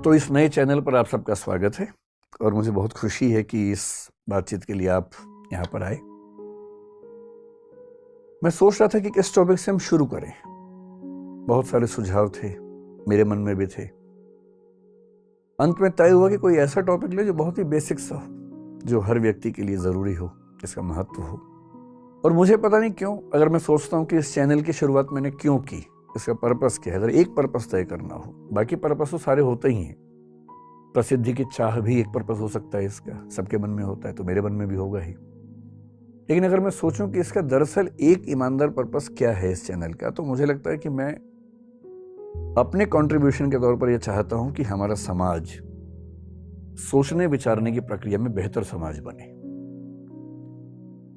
तो इस नए चैनल पर आप सबका स्वागत है और मुझे बहुत खुशी है कि इस बातचीत के लिए आप यहाँ पर आए। मैं सोच रहा था कि किस टॉपिक से हम शुरू करें। बहुत सारे सुझाव थे, मेरे मन में भी थे। अंत में तय हुआ कि कोई ऐसा टॉपिक ले जो बहुत ही बेसिक सा हो, जो हर व्यक्ति के लिए ज़रूरी हो, जिसका महत्व हो। और मुझे पता नहीं क्यों, अगर मैं सोचता हूँ कि इस चैनल की शुरुआत मैंने क्यों की, इसका पर्पस क्या है, अगर एक पर्पस तय करना हो, बाकी पर्पस तो सारे होते ही हैं। प्रसिद्धि की चाह भी एक पर्पस हो सकता है, इसका सबके मन में होता है, तो मेरे मन में भी होगा ही। लेकिन अगर मैं सोचूं कि इसका दरअसल एक ईमानदार पर्पस क्या है इस चैनल का, तो मुझे लगता है कि मैं अपने कंट्रीब्यूशन के तौर पर यह चाहता हूं कि हमारा समाज सोचने विचारने की प्रक्रिया में बेहतर समाज बने।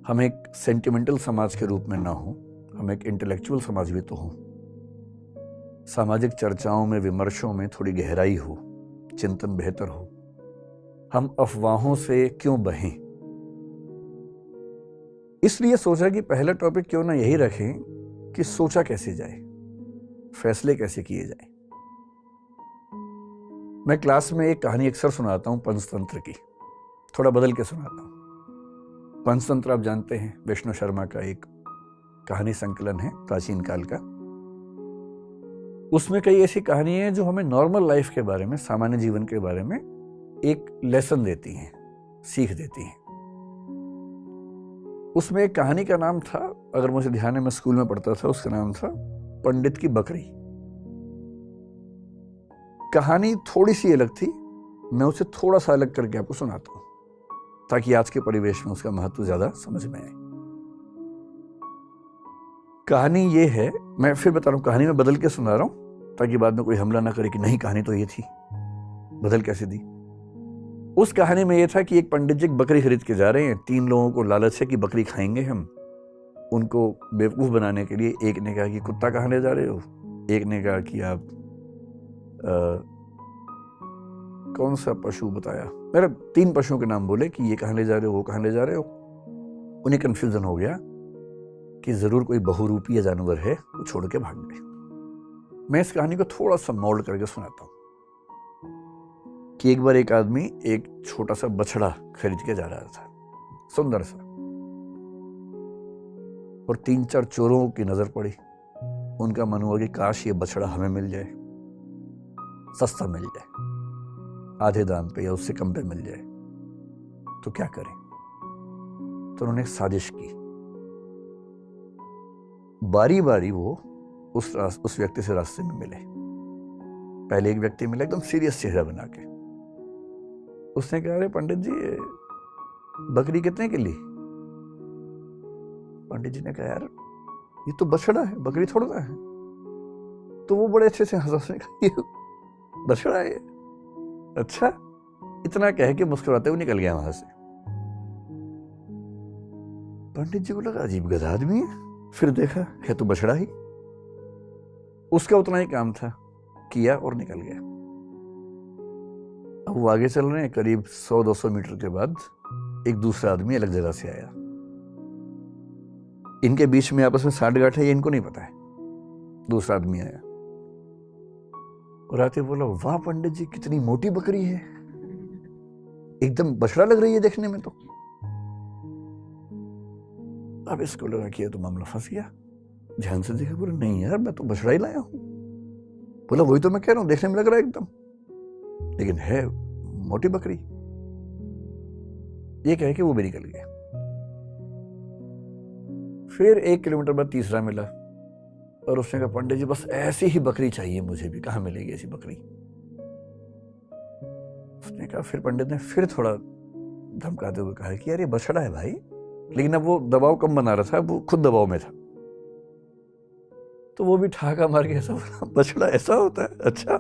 हम एक सेंटिमेंटल समाज के रूप में ना हो, हम एक इंटेलेक्चुअल समाज भी तो हो। सामाजिक चर्चाओं में, विमर्शों में थोड़ी गहराई हो, चिंतन बेहतर हो। हम अफवाहों से क्यों बहें। इसलिए सोचा कि पहला टॉपिक क्यों ना यही रखें कि सोचा कैसे जाए, फैसले कैसे किए जाए। मैं क्लास में एक कहानी अक्सर सुनाता हूं पंचतंत्र की, थोड़ा बदल के सुनाता हूं। पंचतंत्र आप जानते हैं, विष्णु शर्मा का एक कहानी संकलन है प्राचीन काल का। उसमें कई ऐसी कहानियां हैं जो हमें नॉर्मल लाइफ के बारे में, सामान्य जीवन के बारे में एक लेसन देती हैं, सीख देती हैं। उसमें एक कहानी का नाम था, अगर मुझे ध्यान है, मैं स्कूल में पढ़ता था, उसका नाम था पंडित की बकरी। कहानी थोड़ी सी अलग थी, मैं उसे थोड़ा सा अलग करके आपको सुनाता हूं ताकि आज के परिवेश में उसका महत्व ज्यादा समझ में आए। कहानी ये है, मैं फिर बता रहा हूं, कहानी में बदल के सुना रहा हूं ताकि बाद में कोई हमला ना करे कि नहीं कहानी तो ये थी, बदल कैसे दी। उस कहानी में यह था कि एक पंडित जी बकरी खरीद के जा रहे हैं। 3 लोगों को लालच है कि बकरी खाएंगे हम। उनको बेवकूफ बनाने के लिए एक ने कहा कि कुत्ता कहाँ ले जा रहे हो, एक ने कहा कि आप कौन सा पशु बताया, मेरा 3 पशुओं के नाम बोले कि ये कहाँ ले जा रहे हो, वो कहाँ ले जा रहे हो। उन्हें कंफ्यूजन हो गया कि जरूर कोई बहुरूपी जानवर है, वो छोड़ के भाग गए। मैं इस कहानी को थोड़ा सा मोल्ड करके सुनाता हूं कि एक बार एक आदमी एक छोटा सा बछड़ा खरीद के जा रहा था, सुंदर सा, और 3-4 चोरों की नजर पड़ी। उनका मन हुआ कि काश ये बछड़ा हमें मिल जाए, सस्ता मिल जाए, आधे दाम पे या उससे कम पे मिल जाए, तो क्या करें। तो उन्होंने एक साजिश की। बारी बारी वो उस व्यक्ति से रास्ते में मिले। पहले एक व्यक्ति मिला एकदम सीरियस चेहरा बना के। उसने कहा, अरे पंडित जी, बकरी कितने की ली। पंडित जी ने कहा, यार ये तो बछड़ा है, बकरी थोड़ा है। तो वो बड़े अच्छे से हंसने का, ये बछड़ा है, अच्छा। इतना कह के मुस्कुराते हुए निकल गया वहां से। पंडित जी को लगा अजीब गधा आदमी है, फिर देखा है तो बछड़ा ही। उसका उतना ही काम था, किया और निकल गया। अब वो आगे चल रहे हैं, करीब 100-200 मीटर के बाद एक दूसरा आदमी अलग जगह से आया। इनके बीच में आपस में साठ-गांठ है, ये इनको नहीं पता है। दूसरा आदमी आया और आते बोला, वाह पंडित जी, कितनी मोटी बकरी है, एकदम बछड़ा लग रही है देखने में तो। अब इसको लगा कि ये तो मामला फंस गया। ध्यान से देखा, बोला नहीं यार, मैं तो बछड़ा ही लाया हूं। बोला वही तो मैं कह रहा हूं, देखने में लग रहा है एकदम, लेकिन है मोटी बकरी। ये कह के वो भी निकल गया। फिर 1 किलोमीटर बाद तीसरा मिला और उसने कहा, पंडित जी बस ऐसी ही बकरी चाहिए मुझे भी, कहां मिलेगी ऐसी बकरी। उसने कहा, फिर पंडित ने फिर थोड़ा धमकाते हुए कहा कि यार ये बछड़ा है भाई, लेकिन अब वो दबाव कम बना रहा था, वो खुद दबाव में था। तो वो भी ठहाका मार के ऐसा बोला, बछड़ा ऐसा होता है, अच्छा,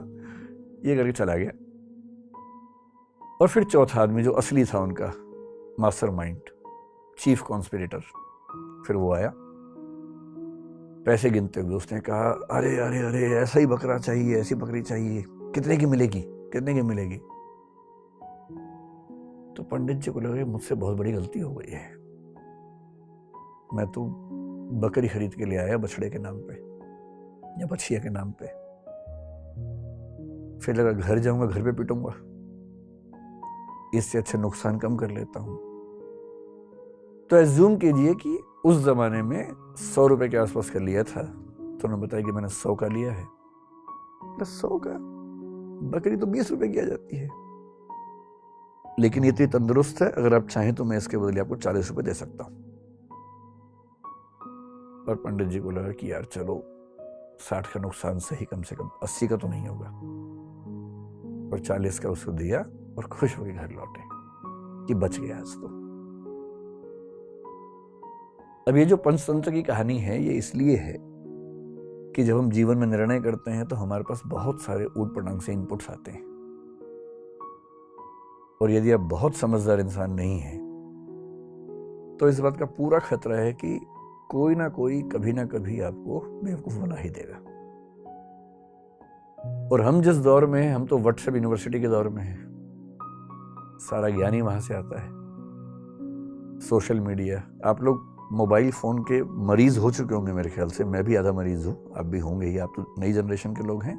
ये करके चला गया। और फिर चौथा आदमी जो असली था उनका मास्टरमाइंड, चीफ कॉन्स्पिरेटर, फिर वो आया पैसे गिनते हुए। उसने कहा, अरे अरे अरे, ऐसा ही बकरा चाहिए, ऐसी बकरी चाहिए, कितने की मिलेगी, कितने की मिलेगी। तो पंडित जी को लगा मुझसे बहुत बड़ी गलती हो गई है, मैं तो बकरी खरीद के ले आया बछड़े के नाम पे या बछिया के नाम पे। फिर लगा घर जाऊंगा, घर पे पिटूंगा, इससे अच्छा नुकसान कम कर लेता हूं। तो एज्यूम कीजिए कि उस जमाने में 100 रुपए के आसपास का लिया था, तो उन्होंने बताया कि मैंने 100 का लिया है। 100 का, बकरी तो 20 रुपए की आ जाती है, लेकिन ये इतनी तंदुरुस्त है, अगर आप चाहें तो मैं इसके बदले आपको 40 रुपए दे सकता हूं। और पंडित जी को लगा कि यार चलो 60 का नुकसान सही, कम से कम 80 का तो नहीं होगा, और 40 का उसको दिया और खुश होकर घर लौटे कि बच गया आज तो। अब ये जो पंचतंत्र की कहानी है, ये इसलिए है कि जब हम जीवन में निर्णय करते हैं तो हमारे पास बहुत सारे ऊट पटांग से इनपुट्स आते हैं, और यदि आप बहुत समझदार इंसान नहीं हैं तो इस बात का पूरा खतरा है कि कोई ना कोई कभी ना कभी आपको बेवकूफ बना ही देगा। और हम जिस दौर में हैं, हम तो व्हाट्सएप यूनिवर्सिटी के दौर में हैं, सारा ज्ञान ही वहां से आता है। सोशल मीडिया, आप लोग मोबाइल फोन के मरीज हो चुके होंगे मेरे ख्याल से, मैं भी आधा मरीज हूं, आप भी होंगे ही, आप तो नई जनरेशन के लोग हैं,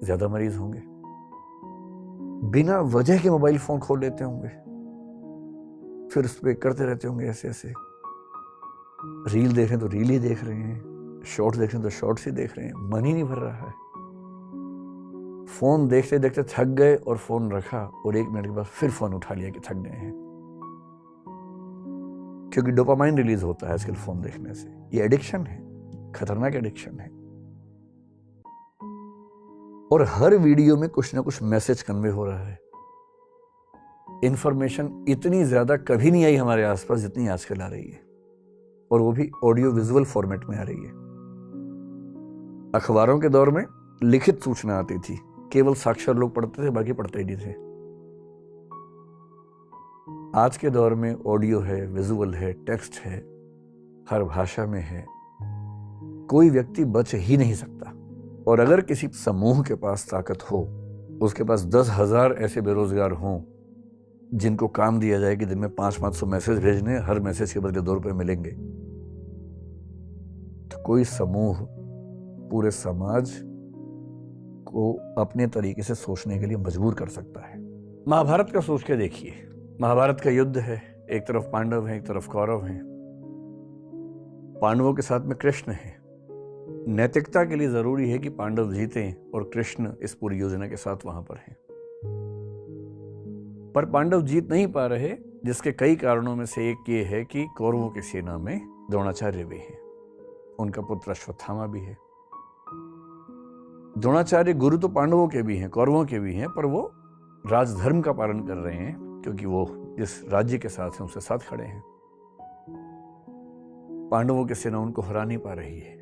ज्यादा मरीज होंगे। बिना वजह के मोबाइल फोन खोल लेते होंगे, फिर उस पर करते रहते होंगे ऐसे ऐसे, रील देख रहे हैं तो रील ही देख रहे हैं, शॉर्ट्स देख रहे हैं तो शॉर्ट्स ही देख रहे हैं, मन ही नहीं भर रहा है। फोन देखते देखते थक गए और फोन रखा, और 1 मिनट के बाद फिर फोन उठा लिया कि थक गए हैं, क्योंकि डोपामाइन रिलीज होता है आजकल फोन देखने से। ये एडिक्शन है, खतरनाक एडिक्शन है। और हर वीडियो में कुछ ना कुछ मैसेज कन्वे हो रहा है। इंफॉर्मेशन इतनी ज्यादा कभी नहीं आई हमारे आसपास जितनी आजकल आ रही है, और वो भी ऑडियो विजुअल फॉर्मेट में आ रही है। अखबारों के दौर में लिखित सूचना आती थी, केवल साक्षर लोग पढ़ते थे, बाकी पढ़ते ही नहीं थे। आज के दौर में ऑडियो है, विजुअल है, टेक्स्ट है, हर भाषा में है, कोई व्यक्ति बच ही नहीं सकता। और अगर किसी समूह के पास ताकत हो, उसके पास 10,000 ऐसे बेरोजगार हों जिनको काम दिया जाए कि दिन में 500-500 मैसेज भेजने, हर मैसेज के बदले 2 रुपए मिलेंगे, तो कोई समूह पूरे समाज को अपने तरीके से सोचने के लिए मजबूर कर सकता है। महाभारत का सोच के देखिए, महाभारत का युद्ध है, एक तरफ पांडव हैं, एक तरफ कौरव हैं। पांडवों के साथ में कृष्ण है। नैतिकता के लिए जरूरी है कि पांडव जीतें और कृष्ण इस पूरी योजना के साथ वहां पर हैं। पर पांडव जीत नहीं पा रहे, जिसके कई कारणों में से एक ये है कि कौरवों की सेना में द्रोणाचार्य भी हैं, उनका पुत्र अश्वत्थामा भी है। द्रोणाचार्य गुरु तो पांडवों के भी हैं, कौरवों के भी हैं, पर वो राजधर्म का पालन कर रहे हैं, क्योंकि वो जिस राज्य के साथ हैं उसके साथ खड़े हैं। पांडवों की सेना उनको हरा नहीं पा रही है,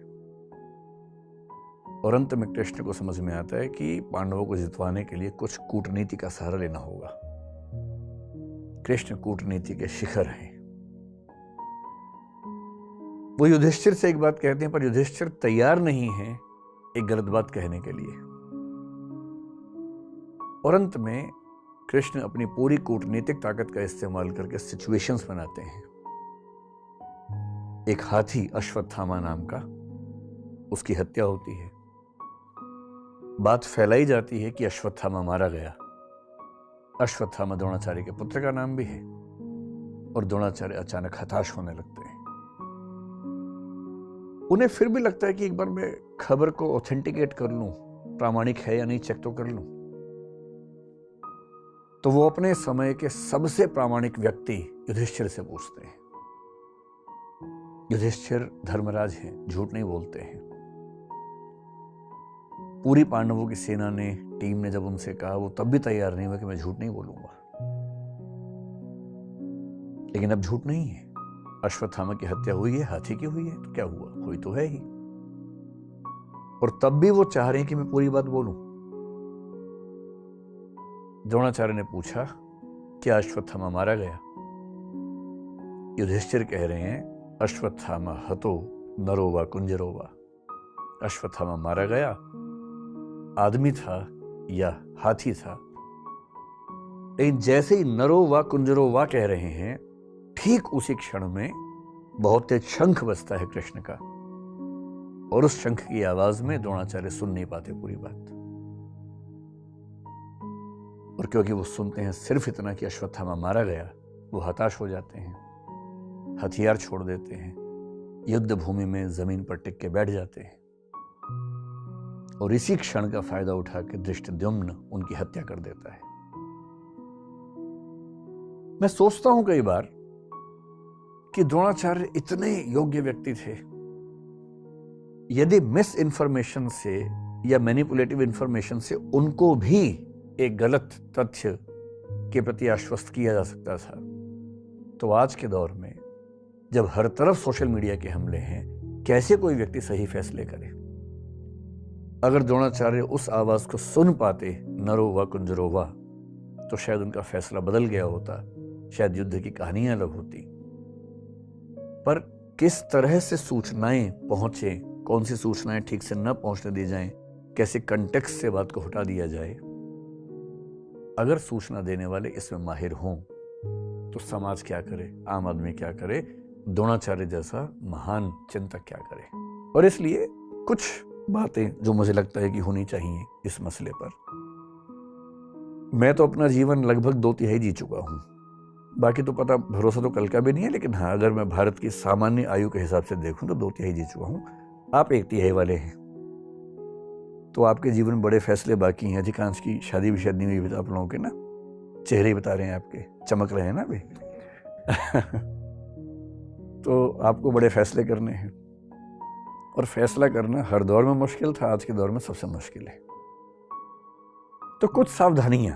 और अंत में कृष्ण को समझ में आता है कि पांडवों को जितवाने के लिए कुछ कूटनीति का सहारा लेना होगा। कृष्ण कूटनीति के शिखर हैं। वो युधिष्ठिर से एक बात कहते हैं, पर युधिष्ठिर तैयार नहीं है एक गलत बात कहने के लिए, और अंत में कृष्ण अपनी पूरी कूटनीतिक ताकत का इस्तेमाल करके सिचुएशंस बनाते हैं। एक हाथी अश्वत्थामा नाम का, उसकी हत्या होती है। बात फैलाई जाती है कि अश्वत्थामा मारा गया। अश्वत्थामा द्रोणाचार्य के पुत्र का नाम भी है, और द्रोणाचार्य अचानक हताश होने लगते हैं। उन्हें फिर भी लगता है कि एक बार मैं खबर को ऑथेंटिकेट कर लूं, प्रामाणिक है या नहीं चेक तो कर लूं। तो वो अपने समय के सबसे प्रामाणिक व्यक्ति युधिष्ठिर से पूछते हैं। युधिष्ठिर धर्मराज हैं, झूठ नहीं बोलते हैं। पूरी पांडवों की सेना ने, टीम ने जब उनसे कहा, वो तब भी तैयार नहीं हुआ कि मैं झूठ नहीं बोलूंगा। लेकिन अब झूठ नहीं है, अश्वत्थामा की हत्या हुई है, हाथी की हुई है, तो क्या हुआ, हुई तो है ही। और तब भी वो चाह रहे हैं कि मैं पूरी बात बोलूं। द्रोणाचार्य ने पूछा, क्या अश्वत्थामा मारा गया? युधिष्ठिर कह रहे हैं, अश्वत्थामा हतो नरो वा कुंजरो वा। अश्वत्थामा मारा गया, आदमी था या हाथी था। लेकिन जैसे ही नरो वा कुंजरो वा कह रहे हैं, ठीक उसी क्षण में बहुत तेज शंख बजता है कृष्ण का, और उस शंख की आवाज में द्रोणाचार्य सुन नहीं पाते पूरी बात। और क्योंकि वो सुनते हैं सिर्फ इतना कि अश्वत्थामा मारा गया, वो हताश हो जाते हैं, हथियार छोड़ देते हैं, युद्ध भूमि में जमीन पर टिक के बैठ जाते हैं और इसी क्षण का फायदा उठा के धृष्टद्युम्न उनकी हत्या कर देता है। मैं सोचता हूं कई बार कि द्रोणाचार्य इतने योग्य व्यक्ति थे, यदि मिस इन्फॉर्मेशन से या मैनिपुलेटिव इन्फॉर्मेशन से उनको भी एक गलत तथ्य के प्रति आश्वस्त किया जा सकता था, तो आज के दौर में जब हर तरफ सोशल मीडिया के हमले हैं, कैसे कोई व्यक्ति सही फैसले करे? अगर द्रोणाचार्य उस आवाज को सुन पाते, नरो व कुंजरो वा, तो शायद उनका फैसला बदल गया होता, शायद युद्ध की कहानियां अलग होती। पर किस तरह से सूचनाएं पहुंचे, कौन सी सूचनाएं ठीक से न पहुंचने दी जाएं, कैसे कंटेक्स्ट से बात को हटा दिया जाए, अगर सूचना देने वाले इसमें माहिर हों तो समाज क्या करे, आम आदमी क्या करे, द्रोणाचार्य जैसा महान चिंतक क्या करे। और इसलिए कुछ बातें जो मुझे लगता है कि होनी चाहिए इस मसले पर। मैं तो अपना जीवन लगभग 2/3 जी चुका हूं, बाकी तो पता भरोसा तो कल का भी नहीं है, लेकिन हाँ, अगर मैं भारत की सामान्य आयु के हिसाब से देखूं तो 2/3 जी चुका हूं। आप 1/3 वाले हैं, तो आपके जीवन में बड़े फैसले बाकी हैं। अधिकांश की शादी भी शायद नहीं हुई, आप लोगों के ना चेहरे बता रहे हैं, आपके चमक रहे हैं ना अभी तो आपको बड़े फैसले करने हैं, और फैसला करना हर दौर में मुश्किल था, आज के दौर में सबसे मुश्किल है। तो कुछ सावधानियां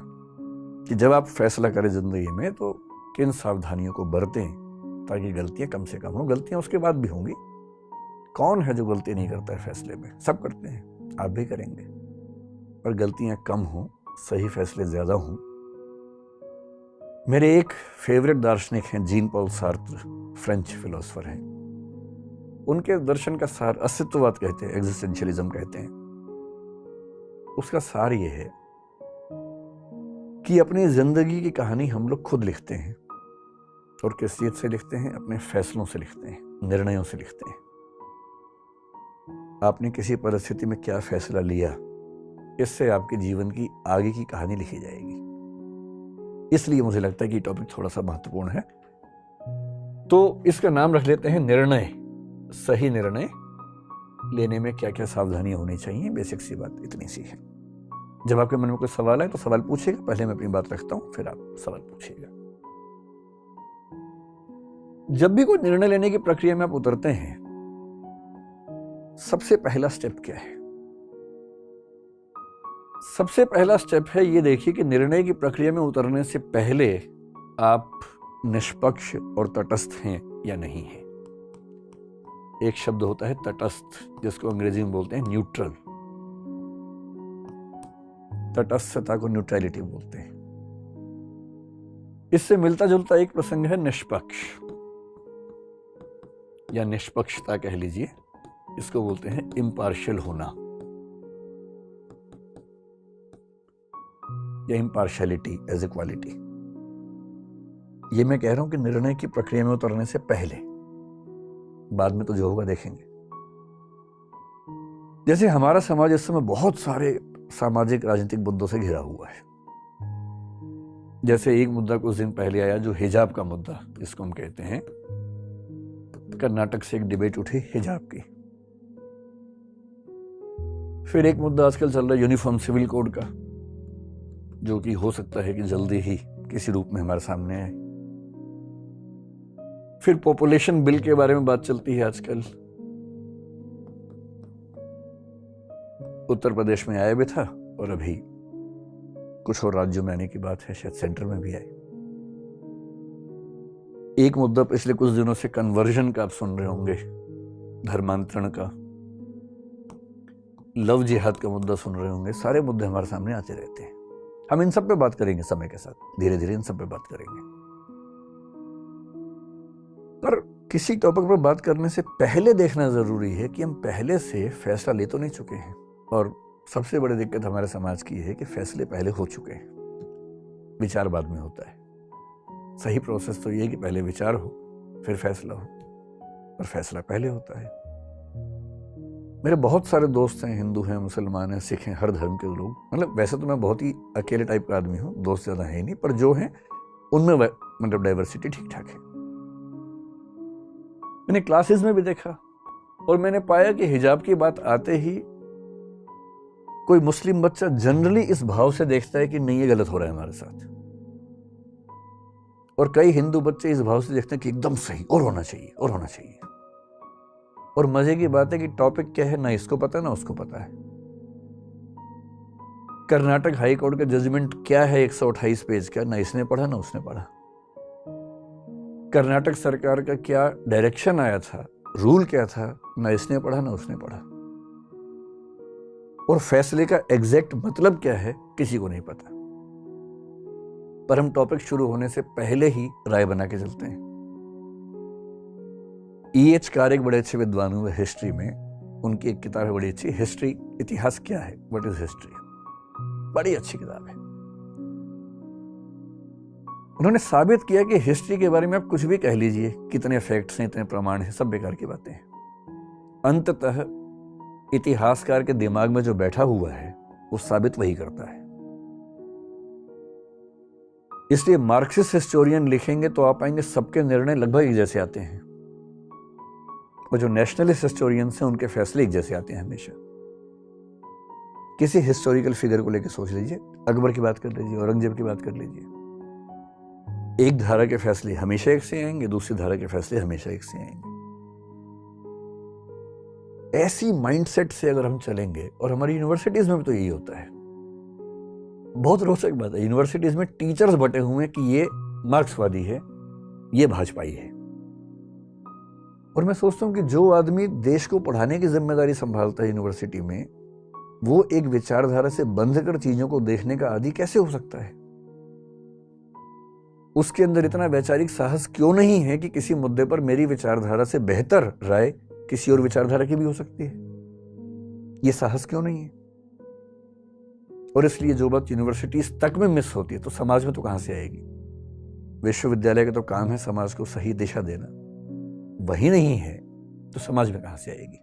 कि जब आप फैसला करें जिंदगी में तो किन सावधानियों को बरतें ताकि गलतियां कम से कम हो। गलतियां उसके बाद भी होंगी, कौन है जो गलती नहीं करता है फैसले में? सब करते हैं, आप भी करेंगे, पर गलतियां कम हो, सही फैसले ज्यादा हों। मेरे एक फेवरेट दार्शनिक हैं Jean Paul Sartre, French philosopher हैं। उनके दर्शन का सार अस्तित्ववाद कहते हैं, एग्जिस्टेंशियलिज्म कहते हैं। उसका सार ये है कि अपनी जिंदगी की कहानी हम लोग खुद लिखते हैं, और किस चीज से लिखते हैं? अपने फैसलों से लिखते हैं, निर्णयों से लिखते हैं। आपने किसी परिस्थिति में क्या फैसला लिया, इससे आपके जीवन की आगे की कहानी लिखी जाएगी। इसलिए मुझे लगता है कि टॉपिक थोड़ा सा महत्वपूर्ण है, तो इसका नाम रख लेते हैं निर्णय। सही निर्णय लेने में क्या क्या सावधानियां होनी चाहिए, बेसिक सी बात इतनी सी है। जब आपके मन में कोई सवाल है तो सवाल पूछिएगा, पहले मैं अपनी बात रखता हूं, फिर आप सवाल पूछिएगा। जब भी कोई निर्णय लेने की प्रक्रिया में आप उतरते हैं, सबसे पहला स्टेप क्या है? सबसे पहला स्टेप है ये देखिए कि निर्णय की प्रक्रिया में उतरने से पहले आप निष्पक्ष और तटस्थ हैं या नहीं हैं। एक शब्द होता है तटस्थ, जिसको अंग्रेजी में बोलते हैं न्यूट्रल। तटस्थता को न्यूट्रलिटी बोलते हैं। इससे मिलता जुलता एक प्रसंग है निष्पक्ष, या निष्पक्षता कह लीजिए, इसको बोलते हैं इम्पार्शियल होना या इम्पार्शियलिटी एज ए क्वालिटी। ये मैं कह रहा हूं कि निर्णय की प्रक्रिया में उतरने से पहले, बाद में तो जो होगा देखेंगे। जैसे हमारा समाज इस समय बहुत सारे सामाजिक राजनीतिक मुद्दों से घिरा हुआ है। जैसे एक मुद्दा कुछ दिन पहले आया, जो हिजाब का मुद्दा जिसको हम कहते हैं। कर्नाटक से एक डिबेट उठी हिजाब की। फिर एक मुद्दा आजकल चल रहा है यूनिफॉर्म सिविल कोड का, जो कि हो सकता है कि जल्दी ही किसी रूप में हमारे सामने आए। फिर पॉपुलेशन बिल के बारे में बात चलती है आजकल। उत्तर प्रदेश में आया भी था, और अभी कुछ और राज्यों में आने की बात है, शायद सेंटर में भी आए। एक मुद्दा पिछले कुछ दिनों से कन्वर्जन का आप सुन रहे होंगे, धर्मांतरण का। लव जिहाद का मुद्दा सुन रहे होंगे। सारे मुद्दे हमारे सामने आते रहते हैं। हम इन सब पे बात करेंगे समय के साथ, धीरे धीरे इन सब पे बात करेंगे। पर किसी टॉपिक पर बात करने से पहले देखना जरूरी है कि हम पहले से फैसला ले तो नहीं चुके हैं। और सबसे बड़ी दिक्कत हमारे समाज की है कि फैसले पहले हो चुके हैं, विचार बाद में होता है। सही प्रोसेस तो ये है कि पहले विचार हो, फिर फैसला हो, और फैसला पहले होता है। मेरे बहुत सारे दोस्त हैं, हिंदू हैं, मुसलमान हैं, सिख हैं, हर धर्म के लोग। मतलब वैसे तो मैं बहुत ही अकेले टाइप का आदमी हूँ, दोस्त ज़्यादा है नहीं, पर जो हैं उनमें मतलब डाइवर्सिटी ठीक ठाक है। मैंने क्लासेस में भी देखा और मैंने पाया कि हिजाब की बात आते ही कोई मुस्लिम बच्चा जनरली इस भाव से देखता है कि नहीं ये गलत हो रहा है हमारे साथ, और कई हिंदू बच्चे इस भाव से देखते हैं कि एकदम सही और होना चाहिए और होना चाहिए। और मजे की बात है कि टॉपिक क्या है ना इसको पता है ना उसको पता है। कर्नाटक हाई कोर्ट का जजमेंट क्या है 128 पेज का, ना इसने पढ़ा ना उसने पढ़ा। कर्नाटक सरकार का क्या डायरेक्शन आया था, रूल क्या था, ना इसने पढ़ा ना उसने पढ़ा। और फैसले का एग्जैक्ट मतलब क्या है किसी को नहीं पता। पर हम टॉपिक शुरू होने से पहले ही राय बना के चलते हैं। E.H. कार एक बड़े अच्छे विद्वान हुए हिस्ट्री में, उनकी एक किताब है बड़ी अच्छी, हिस्ट्री, इतिहास क्या है, व्हाट इज हिस्ट्री। बड़ी अच्छी किताब है। उन्होंने साबित किया कि हिस्ट्री के बारे में आप कुछ भी कह लीजिए, कितने फैक्ट्स हैं, इतने प्रमाण हैं, सब बेकार की बातें हैं। अंततः इतिहासकार के दिमाग में जो बैठा हुआ है वो साबित वही करता है। इसलिए मार्क्सिस्ट हिस्टोरियन लिखेंगे तो आप पाएंगे सबके निर्णय लगभग एक जैसे आते हैं, और जो नेशनलिस्ट हिस्टोरियंस हैं उनके फैसले एक जैसे आते हैं हमेशा। किसी हिस्टोरिकल फिगर को लेकर सोच लीजिए, अकबर की बात कर लीजिए, औरंगजेब की बात कर लीजिए। एक धारा के फैसले हमेशा एक से आएंगे, दूसरी धारा के फैसले हमेशा एक से आएंगे। ऐसी माइंडसेट से अगर हम चलेंगे, और हमारी यूनिवर्सिटीज में भी तो यही होता है। बहुत रोचक बात है, यूनिवर्सिटीज में टीचर्स बटे हुए हैं कि ये मार्क्सवादी है, ये भाजपाई है। और मैं सोचता हूं कि जो आदमी देश को पढ़ाने की जिम्मेदारी संभालता है यूनिवर्सिटी में, वो एक विचारधारा से बंध कर चीजों को देखने का आदी कैसे हो सकता है? उसके अंदर इतना वैचारिक साहस क्यों नहीं है कि किसी मुद्दे पर मेरी विचारधारा से बेहतर राय किसी और विचारधारा की भी हो सकती है? ये साहस क्यों नहीं है? और इसलिए जो बात यूनिवर्सिटीज तक में मिस होती है तो समाज में तो कहां से आएगी? विश्वविद्यालय का तो काम है समाज को सही दिशा देना, वही नहीं है तो समाज में कहां से आएगी?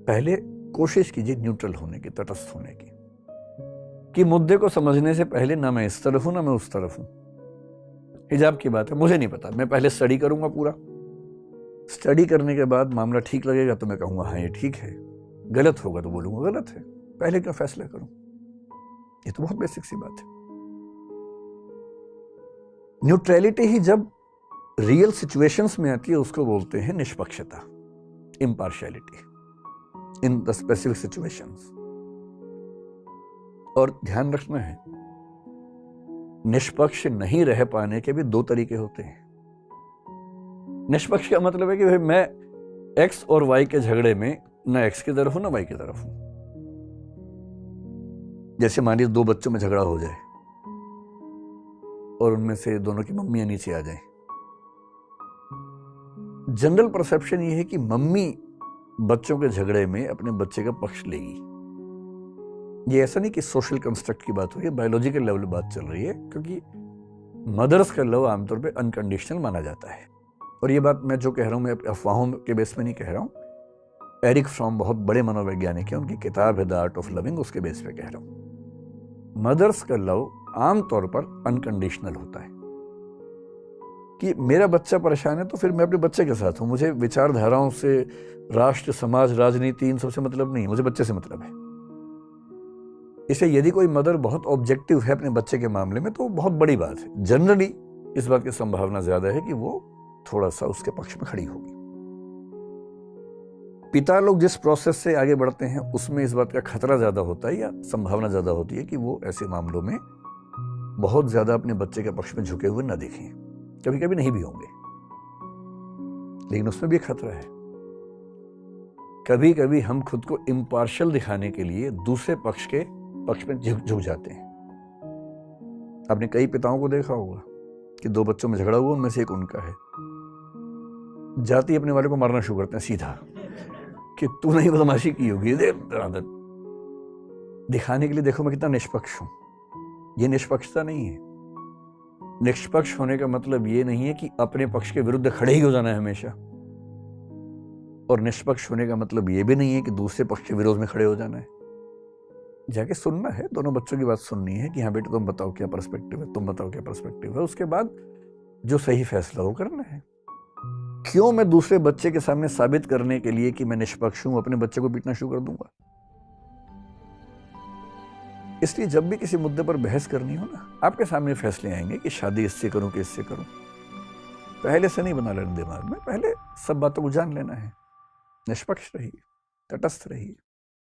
पहले कोशिश कीजिए न्यूट्रल होने की, तटस्थ होने की, कि मुद्दे को समझने से पहले ना मैं इस तरफ हूं ना मैं उस तरफ हूं। हिजाब की बात है, मुझे नहीं पता, मैं पहले स्टडी करूंगा पूरा। स्टडी करने के बाद मामला ठीक लगेगा तो मैं कहूंगा हाँ ये ठीक है, गलत होगा तो बोलूंगा गलत है। पहले क्यों फैसला करूं? ये तो बहुत बेसिक सी बात है। न्यूट्रलिटी ही जब रियल सिचुएशंस में आती है उसको बोलते हैं निष्पक्षता, impartiality in the specific situations. और ध्यान रखना है, निष्पक्ष नहीं रह पाने के भी दो तरीके होते हैं। निष्पक्ष का मतलब है कि भाई मैं एक्स और वाई के झगड़े में ना एक्स की तरफ हूं ना वाई की तरफ हूं। जैसे मान लीजिए दो बच्चों में झगड़ा हो जाए और उनमें से दोनों की मम्मियां नीचे आ जाएं। जनरल परसेप्शन ये है कि मम्मी बच्चों के झगड़े में अपने बच्चे का पक्ष लेगी। ये ऐसा नहीं कि सोशल कंस्ट्रक्ट की बात हो रही है, बायोलॉजिकल लेवल पे बात चल रही है, क्योंकि मदर्स का लव आमतौर पे अनकंडीशनल माना जाता है। और ये बात मैं जो कह रहा हूं मैं अफवाहों के बेस में नहीं कह रहा हूं। एरिक फ्रॉम बहुत बड़े मनोवैज्ञानिक है, उनकी किताब है द आर्ट ऑफ लविंग, उसके बेस पे कह रहा हूं। मदर्स का लव आमतौर पर अनकंडीशनल होता है कि मेरा बच्चा परेशान है तो फिर मैं अपने बच्चे के साथ हूं। मुझे विचारधाराओं से, राष्ट्र, समाज, राजनीति, इन सबसे मतलब नहीं, मुझे बच्चे से मतलब है। इसलिए यदि कोई मदर बहुत ऑब्जेक्टिव है अपने बच्चे के मामले में तो बहुत बड़ी बात है। जनरली इस बात की संभावना ज्यादा है कि वो थोड़ा सा उसके पक्ष में खड़ी होगी। पिता लोग जिस प्रोसेस से आगे बढ़ते हैं उसमें इस बात का खतरा ज्यादा होता है या संभावना ज्यादा होती है कि वो ऐसे मामलों में बहुत ज्यादा अपने बच्चे के पक्ष में झुके हुए न दिखें। कभी कभी नहीं भी होंगे, लेकिन उसमें भी खतरा है। कभी कभी हम खुद को इम्पार्शियल दिखाने के लिए दूसरे पक्ष के पक्ष में झुक जाते हैं। आपने कई पिताओं को देखा होगा कि दो बच्चों में झगड़ा हुआ, उनमें से एक उनका है, जाति अपने वाले को मारना शुरू करते हैं सीधा कि तू नहीं बदमाशी की होगी, दिखाने के लिए देखो मैं कितना निष्पक्ष हूं। ये निष्पक्षता नहीं है। निष्पक्ष होने का मतलब ये नहीं है कि अपने पक्ष के विरुद्ध खड़े ही हो जाना है हमेशा। और निष्पक्ष होने का मतलब ये भी नहीं है कि दूसरे पक्ष के विरोध में खड़े हो जाना है। जाके सुनना है, दोनों बच्चों की बात सुननी है कि हाँ बेटे तुम बताओ क्या पर्सपेक्टिव है, तुम बताओ क्या पर्सपेक्टिव है। उसके बाद जो सही फैसला हो करना है। क्यों मैं दूसरे बच्चे के सामने साबित करने के लिए कि मैं निष्पक्ष हूं अपने बच्चे को पीटना शुरू कर दूंगा? इसलिए जब भी किसी मुद्दे पर बहस करनी हो ना, आपके सामने फैसले आएंगे कि शादी इससे करूं कि इससे करूं। पहले से नहीं बना लेना दिमाग में, पहले सब बातों को जान लेना है। निष्पक्ष रहिए, तटस्थ रहिए।